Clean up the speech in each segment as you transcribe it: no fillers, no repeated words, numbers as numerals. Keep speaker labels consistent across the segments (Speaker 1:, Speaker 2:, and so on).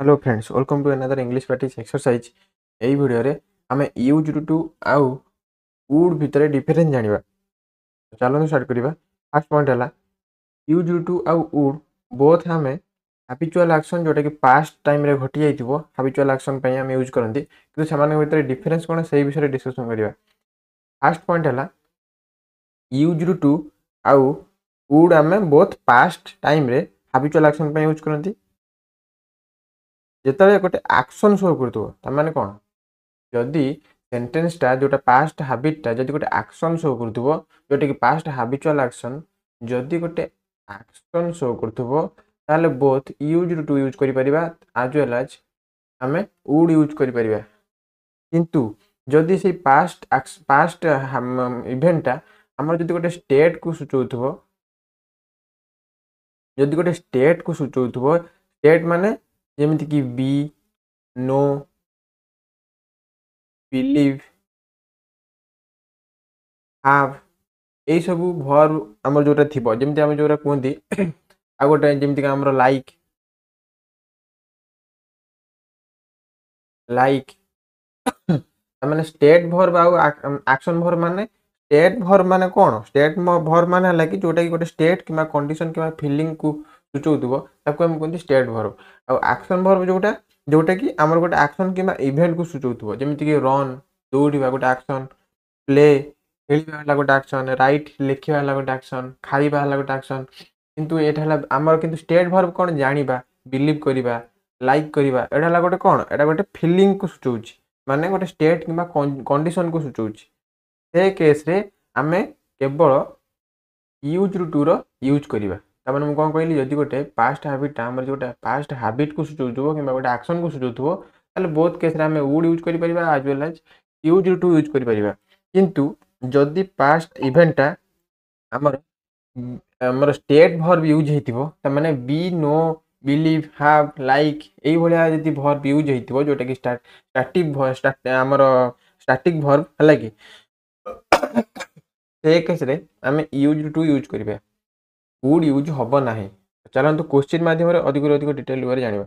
Speaker 1: Hello friends, welcome to another English practice exercise. यही video रे आमे यूज्ड टू आउ वुड भितर डिफरेंस जानिबा। चलो स्टार्ट करिबा। फर्स्ट पॉइंट हला यूज्ड टू आउ वुड बोथ हमें हैबिचुअल एक्शन जोटा कि पास्ट टाइम रे घटी जाइतिबो हैबिचुअल एक्शन पई हम यूज करंती, किंतु समान भितर डिफरेंस कोन सेही विषय डिस्कशन करिबा। फर्स्ट पॉइंट हला यूज्ड टू आउ वुड हमें बोथ पास्ट टाइम रे हैबिचुअल एक्शन पई यूज करंती। जेतले गोटे एक्शन शो करथो त माने कोन, जदि सेंटेंसटा जोटा पास्ट हाबिटा जदि गोटे एक्शन शो करथुबो जोटा कि पास्ट हाबिचुअल एक्शन जदि गोटे एक्शन शो करथुबो ताले बोथ यूज्ड टू यूज करि परिबा एज वेल एज हमें वुड यूज करि परिबा। किंतु जदि से पास्ट इवेंटटा हमर जदि गोटे स्टेट को सूचौथुबो, जदि गोटे स्टेट को सूचौथुबो, स्टेट माने जेमिति कि बी, नो, बिलीव, हाव यही सब भर आम जोटा थी जमी आम जो कहती आ गोटे जमीक आम लाइक लाइक मैंने स्टेट भर्ब आक्शन भर्ब माने स्टेट भर्ब माने कौन, स्टेट भर्ब माने है कि जोटा कि गोटे स्टेट कि कंडीशन कि फीलिंग को सूचौथुबो ताको हम कहते स्टेट भर्ब। आक्शन भर्ब जोटा जोटा कि आमर गोटे एक्शन कि इवेंट को सूचौथुबो जमीक रन दौड़ा गोटे एक्शन, प्ले खेलवा गोटे एक्शन, राइट लिखा गोटे एक्शन, खाइबा गोटे एक्शन। किंतु एटा आमर किंतु स्टेट भर्ब कौन जानिबा, बिलीव करिबा, लाइक करिबा एटा गोटे कौन, एटा गोटे फीलिंग को सूचौछि माने गोटे स्टेट कि कंडीशन को सूचौछि। से केस रे आमे केवल यूज टू रो यूज करिबा। तार माने कौन कहली, जदि गोटे पास्ट हैबिट आमर जोटा पास्ट हैबिट को सूचौथुबो कि गोटे एक्शन को सूचौथुबो ताले बोथ केस रे आमे वुड यूज करि परिबा as well as use to use करि परिबा। किंतु जदि पास्ट इवेंटटा आमर आमर स्टेट भर्ब यूज हेतिबो त माने बी, नो, बिलीव, हाव, लाइक एई भलिया जदि भर्ब यूज हेतिबो जोटा कि आमर स्टैटिक भर्ब हला कि से केस रे आमे यूज टू यूज करिबा, वुड यूज हबो नाही। चलंतु क्वेश्चन माध्यम रे अधिक अधिक डिटेल बारे जानिबा।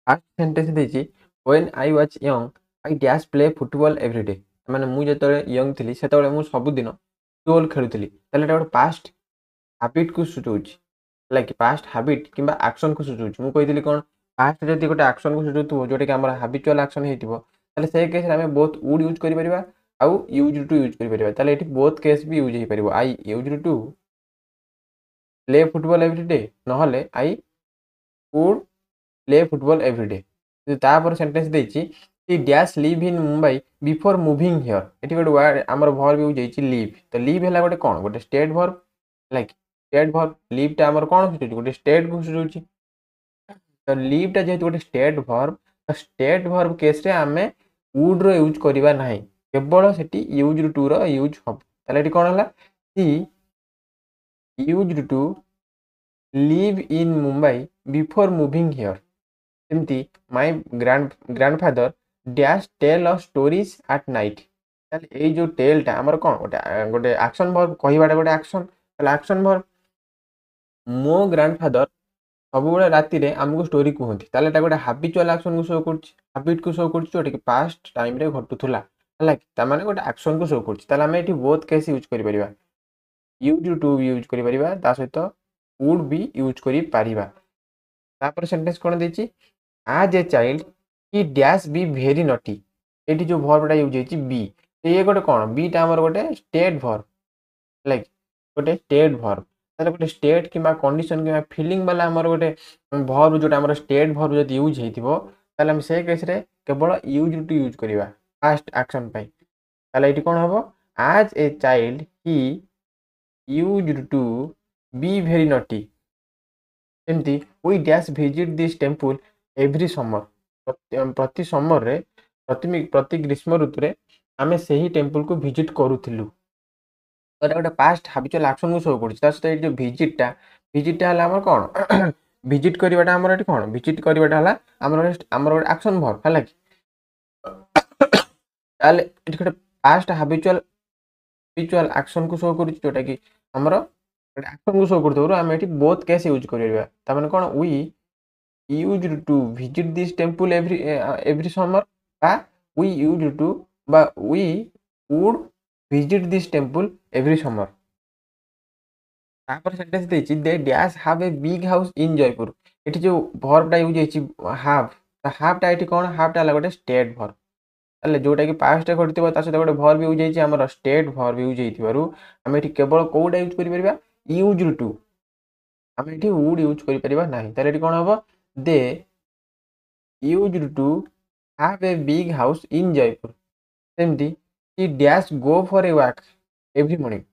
Speaker 1: फर्स्ट सेंटेंस देछि when I was young I dash play football every day. माने मु जतले यंग थिली सेतले मु सब दिन फुटबॉल खेलुथिली, ताले एटा गोटे पास्ट हैबिट को सूचौछि लाइक पास्ट हैबिट किंबा एक्शन को सूचौछि। मु कहितली कोन, पास्ट जदि गोटे एक्शन को सूचौथुबो जोटा कि हमर हैबिचुअल एक्शन हेतिबो ताले से केस रे हमें बोथ वुड यूज करि परिबा आउ यूज टू यूज करि परिबा। ताले एठी बोथ केस भी यूज हे परिबो, I used to play football every day नहले I would play football every day. तापर सेंटेंस देछि he dash live in Mumbai before moving here। एठी गोटे वर्ड हमर भर्ब यूज हेछि लिव। तो लिव हैला गोटे कोन, गोटे state verb like state verb. Live टा हमर कोन सूचौछि, गोटे स्टेट को सूचौछि। तो लिव टा जेहेतु गोटे स्टेट भर्ब, तो स्टेट भर्ब केस रे हमें वुड रो यूज करिबा नाही, केवल सेठी यूज्ड टू रो यूज हब। ताले एठी कोन हला, he used to live in Mumbai before moving here। सेमती my grandfather dash tell us stories at night. ताले ए जो टेल टा हमर कोन, गोटे गोटे एक्शन भर्ब, कहिबाटा गोटे एक्शन, ताले एक्शन भर्ब। मो ग्रैंडफादर सब बेले राति रे हमको स्टोरी कहंती, ताले एटा गोटे हैबिचुअल एक्शन को शो करछि, हैबिट को शो करछि जोटा कि पास्ट टाइम रे घटुथुला हला कि ता माने गोटे एक्शन को शो करछि। ताले हम एठी बोथ केस यूज करि परिबा, यूज टू भी यूज करि परिबा ता सहित वुड भी यूज करि परिबा। तापर सेंटेंस कोन देछि, as a child he dash be very naughty. एठी जो भर्बटा यूज हेछि बी, तो ये गोटे कोन, बी टा हमर गोटे स्टेट भर्ब लाइक गोटे स्टेट भर्ब। ताले गोटे स्टेट किबा कंडीशन किबा फीलिंग वाला हमर गोटे भर्ब जोटा हमर स्टेट भर्ब जदि यूज हेतिबो ताले हम से केस रे केवल यूज टू यूज करिबा पास्ट एक्शन पई। ताले एठी कोन हबो, as a child he used to be very naughty. एमती we dash visit this temple every summer. प्रति समर रे प्रति ग्रीष्म ऋतु रे आमे सही टेम्पल को विजिट करूथिलु। तो एटा गोटे पास्ट हैबिचुअल एक्शन को शो करछि। ता सहित जो विजिट हला हमर कोन विजिट करिवाटा हमर एठी कोन, विजिट करिवाटा हला हमर गोटे एक्शन भर्ब हला कि ताले एठी गोटे पास्ट हैबिचुअल एक्शन को शो करछि जोटा कि हमर एक्शन को शो करथोरो आमे एठी बोथ केस यूज करिबा। ता माने कोन, we used to visit this temple every summer বা we used to বা we would visit this temple every summer। তারপরে সেন্টেন্স ଦେଇଛି they dash have a big house in Jaipur. এটি ଯୋଉ ଭର୍ବଟା ୟୁଜ୍ ହେଇଛି have, ହାଫ୍ଟା ଏଠି କ'ଣ ହାଫ୍ଟା ହେଲା ଗୋଟେ ଷ୍ଟେଟ୍ ଭର୍ବ। ତାହେଲେ ଯୋଉଟାକି ପାଷ୍ଟରେ ଘଟିଥିବ ତା ସହିତ ଗୋଟେ ଭର୍ବ ୟୁଜ୍ ହେଇଛି ଆମର ଷ୍ଟେଟ୍ ଭର୍ବ ୟୁଜ୍ ହେଇଥିବାରୁ ଆମେ ଏଠି କେବଳ କୋଉଟା ୟୁଜ୍ କରିପାରିବା ୟୁଜ୍ଡ ଟୁ, ଆମେ ଏଠି would ୟୁଜ୍ କରିପାରିବା ନାହିଁ। ତାହେଲେ ଏଠି କ'ଣ ହବ they used to have a big house in Jaipur. ସେମିତି he dash go for a walk every morning।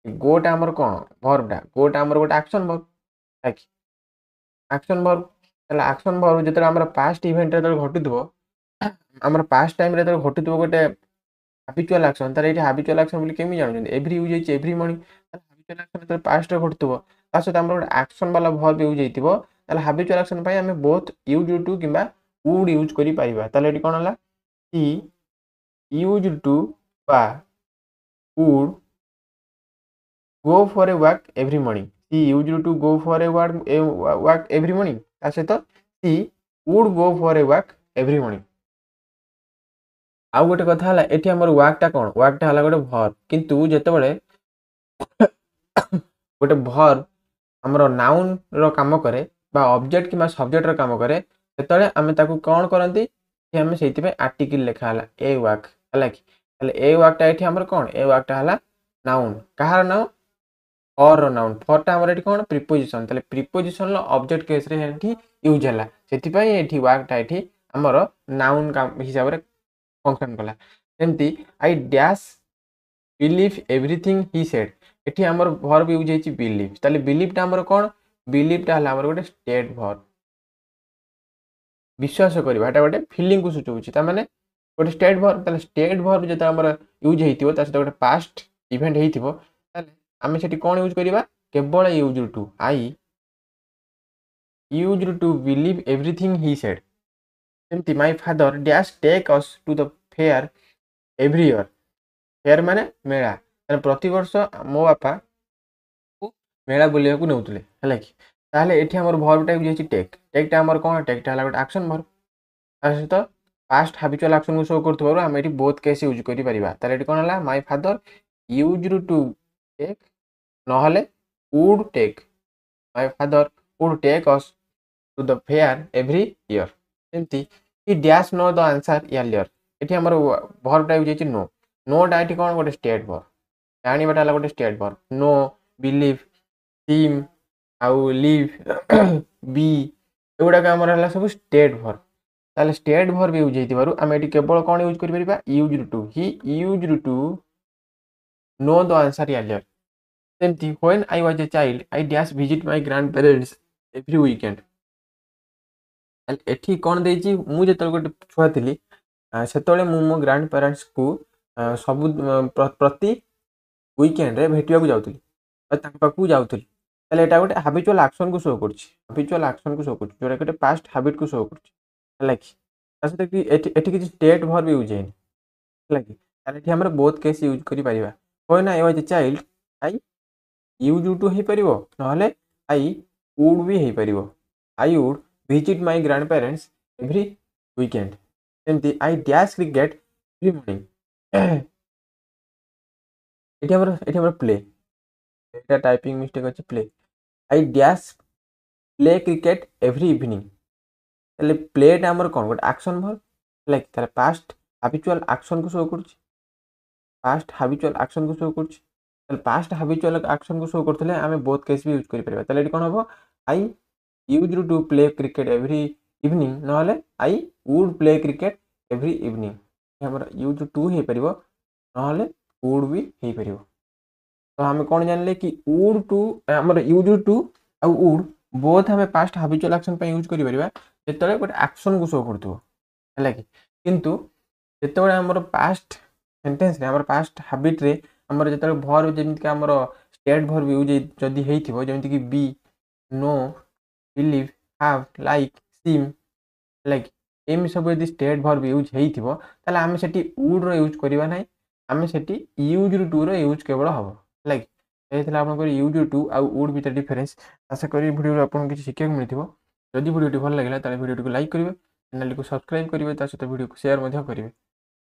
Speaker 1: ଗୋଟା ଆମର କ'ଣ ଭର୍ବଟା, ଗୋଟା ଆମର ଗୋଟେ ଆକ୍ସନ୍ ଭର୍ବ, ଆକ୍ସନ୍ ଭର୍ବ। ତାହେଲେ ଆକ୍ସନ୍ ଭର୍ବ ଯେତେବେଳେ ଆମର ପାଷ୍ଟ ଇଭେଣ୍ଟରେ ଯେତେବେଳେ ଘଟୁଥିବ, ଆମର ପାଷ୍ଟ ଟାଇମ୍ରେ ଯେତେବେଳେ ଘଟୁଥିବ ଗୋଟେ ହାବିଚୁଆଲ୍ ଆକ୍ସନ୍, ତାହେଲେ ଏଠି ହାବିଚୁଆଲ୍ ଆକ୍ସନ୍ ବୋଲି କେମିତି ଜାଣୁଛନ୍ତି ଏଭ୍ରି ୟୁଜ୍ ହେଇଛି ଏଭ୍ରି ମର୍ଣ୍ଣିଂ। ତାହେଲେ ହାବିଚୁଆଲ୍ ଆକ୍ସନ୍ ଯେତେବେଳେ ପାଷ୍ଟରେ ଘଟୁଥିବ ତା ସହିତ ଆମର ଗୋଟେ ଆକ୍ସନ୍ ବାଲା ଭର୍ବ ୟୁଜ୍ ହେଇଥିବ, ତାହେଲେ ହାବିଚୁଆଲ୍ ଆକ୍ସନ୍ ପାଇଁ ଆମେ ବୋଥ୍ ୟୁଜ୍ ଟୁ କିମ୍ବା would ୟୁଜ୍ କରିପାରିବା। ତାହେଲେ ଏଠି କ'ଣ ହେଲା he used to বা would go for a walk every morning। he used to go for a walk every morning ତା ସହିତ he would go for a walk every morning। ଆଉ ଗୋଟେ କଥା ହେଲା ଏଠି ଆମର ୱାର୍କଟା କ'ଣ, ୱାର୍କଟା ହେଲା ଗୋଟେ ଭର୍ବ, କିନ୍ତୁ ଯେତେବେଳେ ଗୋଟେ ଭର୍ବ ଆମର ନାଉନ୍ର କାମ କରେ ବା ଅବଜେକ୍ଟ କିମ୍ବା ସବଜେକ୍ଟର କାମ କରେ ସେତେବେଳେ ଆମେ ତାକୁ କ'ଣ କରନ୍ତି, ଆମେ ସେଇଥିପାଇଁ ଆର୍ଟିକିଲ୍ ଲେଖା ହେଲା ଏ ୱାର୍କ, ହେଲା କି। ତାହେଲେ ଏ ୱାର୍କଟା ଏଠି ଆମର କ'ଣ, ଏ ୱାର୍କଟା ହେଲା ନାଉନ୍। କାହାର ନାଉନ୍, ଫର୍ର ନାଉନ୍। ଫର୍ଟା ଆମର ଏଠି କ'ଣ ପ୍ରିପୋଜିସନ୍, ତାହେଲେ ପ୍ରିପୋଜିସନ୍ର ଅବଜେକ୍ଟ କେସ୍ରେ ଏଠି ୟୁଜ୍ ହେଲା, ସେଥିପାଇଁ ଏଠି ୱାର୍କଟା ଏଠି ଆମର ନାଉନ୍ ହିସାବରେ ଫଙ୍କସନ୍ କଲା। ସେମିତି I dash believe everything he said, ଏଠି ଆମର ଭର୍ବ ୟୁଜ୍ ହେଇଛି ବିଲିଭ୍। ତାହେଲେ ବିଲିଭ୍ଟା ଆମର କ'ଣ, ବିଲିଭ୍ଟା ହେଲା ଆମର ଗୋଟେ ଷ୍ଟେଟ୍ ଭର୍ବ। ବିଶ୍ୱାସ କରିବା ଏଟା ଗୋଟେ ଫିଲିଂକୁ ସୂଚାଉଛି, ତାମାନେ ଗୋଟେ ଷ୍ଟେଟ୍ ଭର୍ବ। ତାହେଲେ ଷ୍ଟେଟ୍ ଭର୍ବ ଯେତେବେଳେ ଆମର ୟୁଜ୍ ହେଇଥିବ ତା ସହିତ ଗୋଟେ ପାଷ୍ଟ ଇଭେଣ୍ଟ ହେଇଥିବ, ତାହେଲେ ଆମେ ସେଠି କ'ଣ ୟୁଜ୍ କରିବା, କେବଳ used to. I used to believe everything he said. ସେମିତି my father dash take us to the fair every year. Fair ମାନେ ମେଳା, ତାହେଲେ ପ୍ରତିବର୍ଷ ମୋ ବାପା ମେଳା ବୁଲିବାକୁ ନେଉଥିଲେ, ହେଲା କି। ତାହେଲେ ଏଠି ଆମର ଭର୍ବଟା ୟୁଜ୍ ହେଇଛି ଟେକ୍। ଟେକ୍ଟା ଆମର କ'ଣ, ଟେକ୍ଟା ହେଲା ଗୋଟେ ଆକ୍ସନ୍ ଭର୍ବ, ତା ସହିତ ପାଷ୍ଟ ହାବିଚୁଆଲ୍ ଆକ୍ସନ୍କୁ ଶୋ କରୁଥିବାରୁ ଆମେ ଏଠି ବୋଥ୍ କେସ୍ ୟୁଜ୍ କରିପାରିବା। ତାହେଲେ ଏଠି କ'ଣ ହେଲା, my father used to take ନହେଲେ would take, my father would take us to the fair every year। ସେମିତି he dash know the answer earlier, ଏଠି ଆମର ଭର୍ବଟା ୟୁଜ୍ ହେଇଛି नो। ନୋଟା ଏଠି କ'ଣ ଗୋଟେ ଷ୍ଟେଟ୍ ଭର୍ବ, ଜାଣିବାଟା ହେଲା ଗୋଟେ state verb. Know, believe, seem ଆଉ ଲିଭ୍ ବି ଏଗୁଡ଼ାକ ଆମର ହେଲା ସବୁ ଷ୍ଟେଟ୍ ଭର୍ବ। ତାହେଲେ ଷ୍ଟେଟ୍ ଭର୍ବ ୟୁଜ୍ ହେଇଥିବାରୁ ଆମେ ଏଠି କେବଳ କ'ଣ ୟୁଜ୍ କରିପାରିବା, used to. He used to know the answer earlier। ସେମିତି when I was a child I dash visit my grandparents every weekend। ଏଠି କ'ଣ ଦେଇଛି, ମୁଁ ଯେତେବେଳେ ଗୋଟେ ଛୁଆ ଥିଲି ସେତେବେଳେ ମୁଁ ମୋ ଗ୍ରାଣ୍ଡ ପ୍ୟାରେଣ୍ଟସ୍କୁ ସବୁ ପ୍ରତି ୱିକେଣ୍ଡରେ ଭେଟିବାକୁ ଯାଉଥିଲି, ତାଙ୍କ ପାଖକୁ ଯାଉଥିଲି। ତାହେଲେ ଏଇଟା ଗୋଟେ ହାବିଚୁଆଲ୍ ଆକ୍ସନ୍କୁ ଶୋ କରୁଛି, ହାବିଚୁଆଲ୍ ଆକ୍ସନ୍କୁ ଶୋ କରୁଛି, ଯେଉଁଟା ଗୋଟେ ପାଷ୍ଟ ହାବିଟ୍କୁ ଶୋ କରୁଛି, ହେଲା କି। ତା ସହିତ କି ଏଠି କିଛି ଷ୍ଟେଟ୍ ଭର୍ବ ୟୁଜ୍ ହେଇନି, ହେଲା କି। ତାହେଲେ ଏଠି ଆମର ବୋଥ୍ କେସ୍ ୟୁଜ୍ କରିପାରିବା। when I was a child I use to ହେଇପାରିବ, ନହେଲେ ଆଇ ଉଡ୍ ବି ହେଇପାରିବ। I would visit my grandparents every weekend. ସେମିତି I dash cricket every morning. ଏଠି ଆମର ପ୍ଲେ, ଏଇଟା ଟାଇପିଂ ମିଷ୍ଟେକ୍ ଅଛି, play. I dash play cricket every evening. ତାହେଲେ ପ୍ଲେଟା ଆମର କ'ଣ ଗୋଟେ ଆକ୍ସନ୍ ଭର୍ବ, ହେଲା କି। ତାହେଲେ ପାଷ୍ଟ ହାବିଚୁଆଲ୍ ଆକ୍ସନ୍କୁ ଶୋ କରୁଛି, ପାଷ୍ଟ ହାବିଚୁଆଲ୍ ଆକ୍ସନ୍କୁ ଶୋ କରୁଛି। ତାହେଲେ ପାଷ୍ଟ ହାବିଚୁଆଲ୍ ଆକ୍ସନ୍କୁ ଶୋ କରୁଥିଲେ ଆମେ ବୋଥ୍ କେସ୍ ବି ୟୁଜ୍ କରିପାରିବା। ତାହେଲେ ଏଠି କ'ଣ ହେବ, I used to play cricket every evening ନହେଲେ I would play cricket every evening. ଆମର ୟୁଜ୍ ଟୁ ହେଇପାରିବ, ନହେଲେ ଉଡ୍ ବି ହେଇପାରିବ। ତ ଆମେ କ'ଣ ଜାଣିଲେ କି ଉଡ୍ ଟୁ, ଆମର ୟୁଜ୍ଡ ଟୁ ଆଉ ଉଡ୍ ବୋଥ୍ ଆମେ ପାଷ୍ଟ ହାବିଚୁଆଲ୍ ଆକ୍ସନ୍ ପାଇଁ ୟୁଜ୍ କରିପାରିବା ଯେତେବେଳେ ଗୋଟେ ଆକ୍ସନ୍କୁ ଶୋ କରୁଥିବ, ହେଲା କି। କିନ୍ତୁ ଯେତେବେଳେ ଆମର ପାଷ୍ଟ ସେଣ୍ଟେନ୍ସରେ, ଆମର ପାଷ୍ଟ ହାବିଟ୍ରେ ଆମର ଯେତେବେଳେ ଭର୍ବ ଯେମିତିକି ଆମର ଷ୍ଟେଟ୍ ଭର୍ବ ୟୁଜ୍ ଯଦି ହେଇଥିବ, ଯେମିତିକି be, know, believe, have, like, seem, ହେଲା କି। ଏମିତି ସବୁ ଯଦି ଷ୍ଟେଟ୍ ଭର୍ବ ୟୁଜ୍ ହେଇଥିବ ତାହେଲେ ଆମେ ସେଠି ଉଡ୍ର ୟୁଜ୍ କରିବା ନାହିଁ, ଆମେ ସେଠି ୟୁଜ୍ଡ ଟୁର ୟୁଜ୍ କେବଳ ହେବ, ହେଲା କି। ଏ ଥିଲା ଆପଣଙ୍କର ୟୁଜ୍ଡ ଟୁ ଆଉ ଉଡ୍ ଭିତରେ ଡିଫରେନ୍ସ। ଆଶା କରି ଭିଡ଼ିଓରୁ ଆପଣଙ୍କୁ କିଛି ଶିଖିବାକୁ ମିଳିଥିବ। जदि वीडियो भल लगे भिडियो लाइक करेंगे, चैनल को सब्सक्राइब करेंगे, सहित वीडियो को शेयर करेंगे।